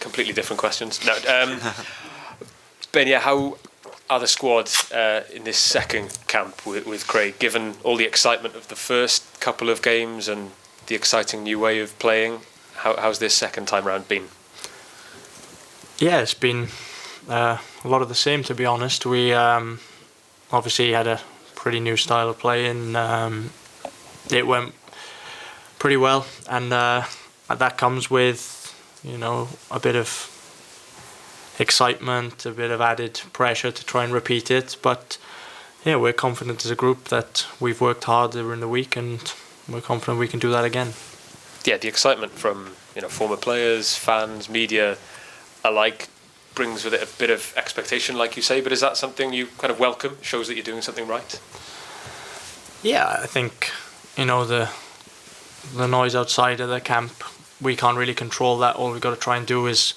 completely different questions. No, Ben, yeah, how are the squad in this second camp with Craig, given all the excitement of the first couple of games and the exciting new way of playing? How's this second time round been? Yeah, it's been a lot of the same, to be honest. We obviously had a pretty new style of play, and it went pretty well, and that comes with, you know, a bit of excitement, a bit of added pressure to try and repeat it. But yeah, we're confident as a group that we've worked hard during the week, and we're confident we can do that again. Yeah, the excitement from, you know, former players, fans, media alike brings with it a bit of expectation, like you say. But is that something you kind of welcome? Shows that you're doing something right? Yeah, I think, you know, the noise outside of the camp, we can't really control that. All we've got to try and do is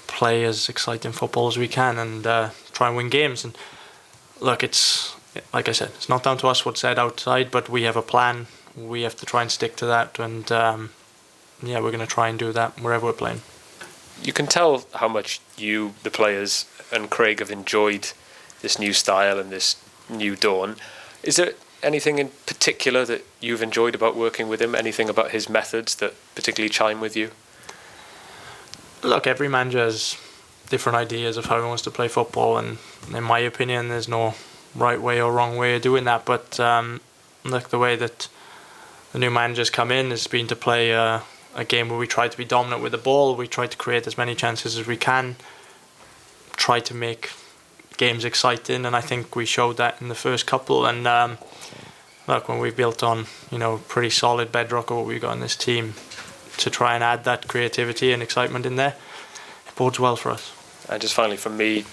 play as exciting football as we can, and try and win games. And look, it's like I said, it's not down to us what's said outside, but we have a plan. We have to try and stick to that, and yeah, we're going to try and do that wherever we're playing. You can tell how much you, the players, and Craig have enjoyed this new style and this new dawn. Is there anything in particular that you've enjoyed about working with him? Anything about his methods that particularly chime with you? Look, every manager has different ideas of how he wants to play football, and in my opinion, there's no right way or wrong way of doing that. But look, the way that the new managers come in has been to play a game where we try to be dominant with the ball. We try to create as many chances as we can, try to make games exciting, and I think we showed that in the first couple. And look, when we built on, you know, pretty solid bedrock of what we've got in this team, to try and add that creativity and excitement in there, it bodes well for us. And just finally from me,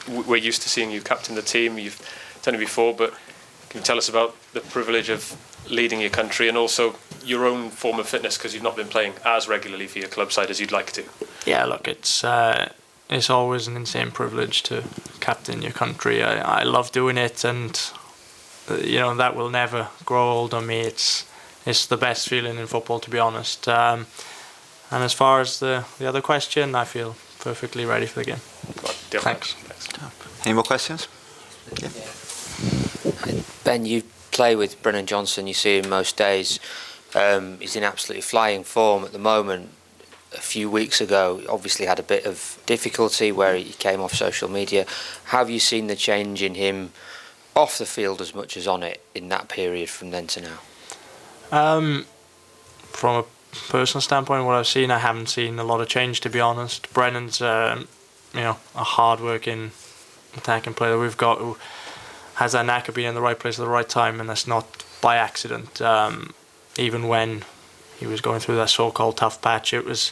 we're used to seeing you captain the team. You've done it before, but can you tell us about the privilege of leading your country and also your own form of fitness, because you've not been playing as regularly for your club side as you'd like to? Yeah, look, it's always an insane privilege to captain your country. I love doing it, and you know, that will never grow old on me. It's the best feeling in football, to be honest. And as far as the other question, I feel perfectly ready for the game. Thanks. Any more questions? Yeah. Ben, you play with Brennan Johnson, you see him most days. He's in absolutely flying form at the moment. A few weeks ago, obviously had a bit of difficulty where he came off social media. Have you seen the change in him off the field as much as on it in that period from then to now? From a personal standpoint, what I've seen, I haven't seen a lot of change, to be honest. Brennan's, you know, a hard-working attacking player that we've got who has that knack of being in the right place at the right time, and that's not by accident. Even when he was going through that so-called tough patch, it was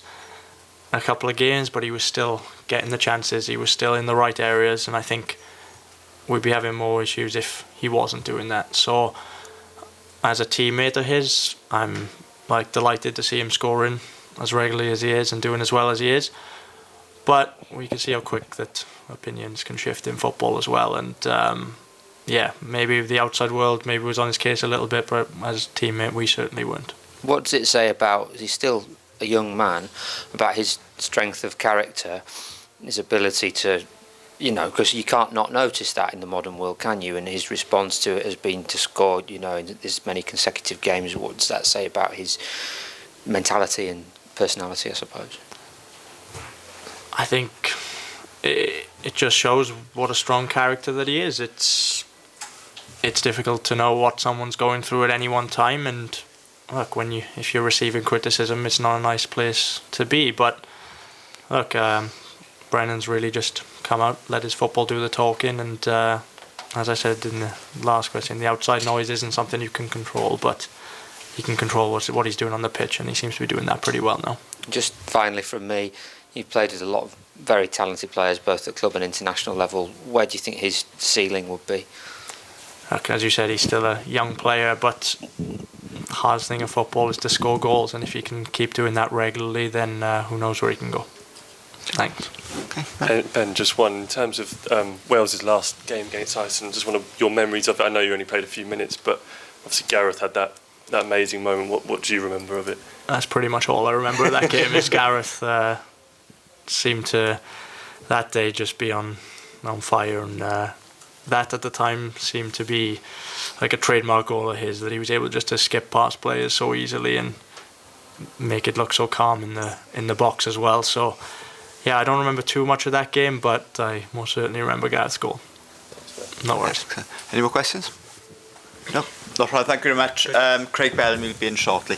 a couple of games, but he was still getting the chances. He was still in the right areas, and I think we'd be having more issues if he wasn't doing that. So, as a teammate of his, I'm like delighted to see him scoring as regularly as he is and doing as well as he is. But we can see how quick that opinions can shift in football as well. And yeah, maybe the outside world maybe was on his case a little bit, but as a teammate, we certainly weren't. What does it say about, he's still a young man, about his strength of character, his ability to, you know, because you can't not notice that in the modern world, can you? And his response to it has been to score, you know, in this many consecutive games. What does that say about his mentality and personality, I suppose? I think it just shows what a strong character that he is. It's difficult to know what someone's going through at any one time, and look, if you're receiving criticism, it's not a nice place to be. But look, Brennan's really just come out, let his football do the talking, and as I said in the last question, the outside noise isn't something you can control, but he can control what he's doing on the pitch, and he seems to be doing that pretty well now. Just finally from me, you've played with a lot of very talented players, both at club and international level. Where do you think his ceiling would be? Look, as you said, he's still a young player, but the hardest thing in football is to score goals, and if he can keep doing that regularly, then who knows where he can go. Thanks. Okay. Ben, just one, in terms of Wales' last game against Iceland, just one of your memories of it. I know you only played a few minutes, but obviously Gareth had that amazing moment. What do you remember of it? That's pretty much all I remember of that game, is Gareth seemed to that day just be on fire, and that at the time seemed to be like a trademark goal of his, that he was able just to skip past players so easily and make it look so calm in the box as well. So yeah, I don't remember too much of that game, but I most certainly remember Gareth's goal. No worries. Any more questions? No? Not right, thank you very much. Craig Bellamy will be in shortly.